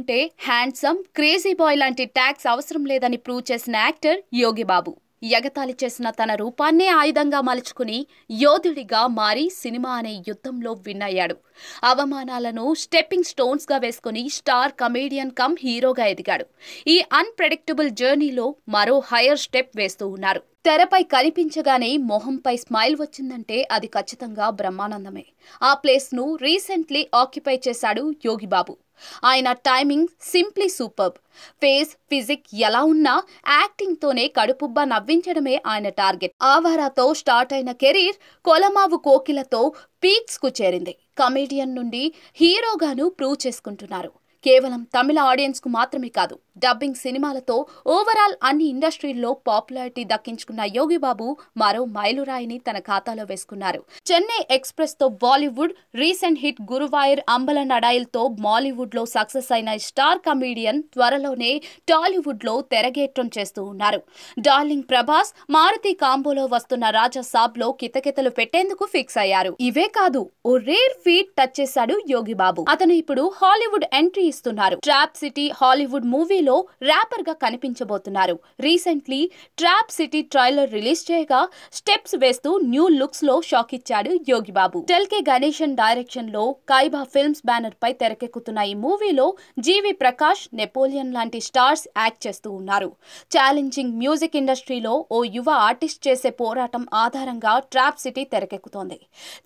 చూస్తుంటే handsome crazy boy లాంటి tags అవసరం లేదని ప్రూవ్ చేసిన యాక్టర్ యోగి బాబు ఎగతాళి చేసిన తన రూపాన్నే ఆయుధంగా మలుచుకుని యోధుడిగా మారి సినిమా అనే యుద్ధంలో విన్ అయ్యాడు. అవమానాలను స్టెప్పింగ్ స్టోన్స్ గా వేసుకుని స్టార్ కమేడియన్ కమ్ హీరోగా ఎదిగాడు. ఈ అన్ప్రెడిక్టబుల్ జర్నీలో మరో హైయర్ స్టెప్ వేస్తూ ఉన్నారు. తెరపై కనిపించగానే మొహంపై స్మైల్ వచ్చిందంటే అది ఖచ్చితంగా బ్రహ్మానందమే. ఆ ప్లేస్ ను రీసెంట్లీ ఆక్యుపై చేశాడు యోగి బాబు. ఆయన timing simply superb. Face physique ఎలా ఉన్నా యాక్టింగ్ తోనే కడుపుబ్బా నవ్వించడమే ఆయన టార్గెట్. ఆవారాతో స్టార్ట్ అయిన కెరీర్ కొలమావు కోకిలతో పీక్స్ కు చేరింది. కమేడియన్ నుండి హీరోగాను ప్రూవ్ చేసుకుంటున్నారు. కేవలం తమిళ ఆడియన్స్ కు మాత్రమే కాదు, డబ్బింగ్ సినిమాలతో ఓవరాల్ అన్ని ఇండస్ట్రీల్లో పాపులారిటీ దక్కించుకున్న యోగి బాబు మరో మైలురాయిని తన ఖాతాలో వేసుకున్నారు. చెన్నై ఎక్స్ప్రెస్ తో బాలీవుడ్, రీసెంట్ హిట్ గురువాయూర్ అంబల నడాయిల్ తో మాలీవుడ్ లో సక్సెస్ అయిన స్టార్ కమేడియన్ త్వరలోనే టాలీవుడ్ లో తెరగేట్రం చేస్తూ ఉన్నారు. డార్లింగ్ ప్రభాస్, మారుతి కాంబోలో వస్తున్న రాజా సాబ్ లో కితకితలు పెట్టేందుకు ఫిక్స్ అయ్యారు. ఇవే కాదు, ఓ రేర్ ఫీట్ టచ్ చేశాడు యోగి బాబు. అతను ఇప్పుడు హాలీవుడ్ ఎంట్రీ ఇస్తున్నారు. ట్రాప్ సిటీ హాలీవుడ్ మూవీలో ర్యాపర్ గా కనిపించబోతున్నారు. Recently Trap City trailer release చేయగా స్టెప్స్ వేస్తూ న్యూ లుక్స్ లో షాక్ ఇచ్చాడు యోగి బాబు. టెల్కే గణేశన్ డైరెక్షన్ లో కైబా ఫిల్మ్స్ బ్యానర్ పై తెరకెక్కుతున్న ఈ మూవీలో జీవి ప్రకాష్, నెపోలియన్ లాంటి స్టార్స్ యాక్ట్ చేస్తూ ఉన్నారు. ఛాలెంజింగ్ మ్యూజిక్ ఇండస్ట్రీలో ఓ యువ ఆర్టిస్ట్ చేసే పోరాటం ఆధారంగా ట్రాప్ సిటీ తెరకెక్కుతోంది.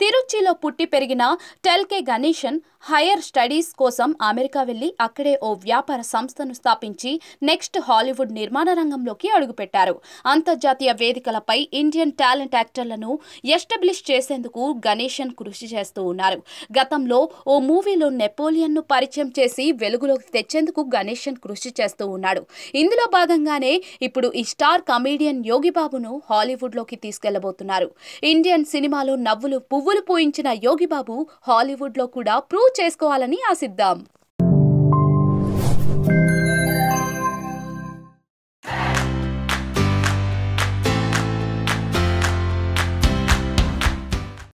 తిరుచిలో పుట్టి పెరిగిన టెల్కే గణేశన్ హైయర్ స్టడీస్ కోసం అమెరికా వెళ్లి అక్కడే ఓ వ్యాపార సంస్థను స్థాపించి నెక్స్ట్ హాలీవుడ్ నిర్మాణ రంగంలోకి అడుగుపెట్టారు. అంతర్జాతీయ వేదికలపై ఇండియన్ టాలెంట్ యాక్టర్లను ఎస్టాబ్లిష్ చేసేందుకు గణేశన్ కృషి చేస్తూ ఉన్నారు. గతంలో ఓ మూవీలో నెపోలియన్ ను పరిచయం చేసి వెలుగులోకి తెచ్చేందుకు గణేశన్ కృషి చేస్తూ ఉన్నాడు. ఇందులో భాగంగానే ఇప్పుడు ఈ స్టార్ కమేడియన్ యోగి బాబును హాలీవుడ్ లోకి తీసుకెళ్లబోతున్నారు. ఇండియన్ సినిమాలో నవ్వులు పువ్వులు పూయించిన యోగి బాబు హాలీవుడ్ లో కూడా ప్రూవ్ చేసుకోవాలని ఆశిద్దాం.